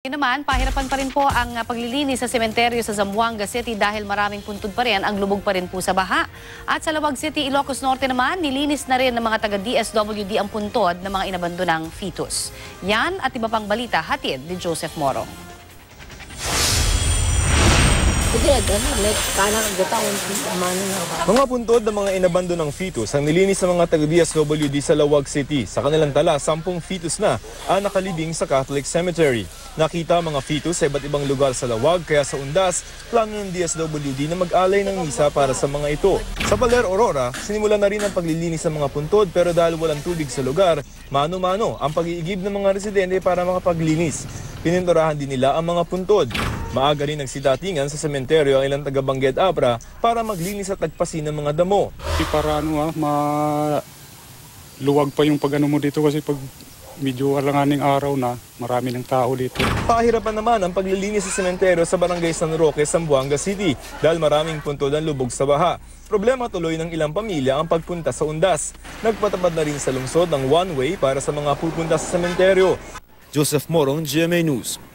Ngayon naman, pahirapan pa rin po ang paglilinis sa sementeryo sa Zamboanga City dahil maraming puntod pa rin, ang lubog pa rin po sa baha. At sa Lawag City, Ilocos Norte naman, nilinis na rin ng mga taga-DSWD ang puntod ng mga inabandonang fetus. Yan at iba pang balita, hatid ni Joseph Morong. Mga puntod ng mga inabandonang fetus ang nilinis ng mga taga-DSWD sa Lawag City. Sa kanilang tala, 10 fetus na ang nakalibing sa Catholic Cemetery. Nakita mga fetus sa iba't ibang lugar sa Lawag, kaya sa Undas, plano ng DSWD na mag-alay ng misa para sa mga ito. Sa Baler, Aurora, sinimula na rin ang paglilinis ng mga puntod pero dahil walang tubig sa lugar, mano-mano ang pag-iigib ng mga residente para makapaglinis. Pininturahan din nila ang mga puntod. Maaga rin nagsidatingan sa sementeryo ang ilang taga-Bangged Abra para maglinis at tagpasin ng mga damo. Para luwag pa yung pag-ano mo dito kasi pag medyo alanganing araw na, marami ng tao dito. Pahirapan naman ang paglilinis sa sementeryo sa Barangay San Roque, Zamboanga City dahil maraming puntod ang lubog sa baha. Problema tuloy ng ilang pamilya ang pagpunta sa Undas. Nagpatapad na rin sa lungsod ng one-way para sa mga pupunta sa sementeryo. Joseph Morong, GMA News.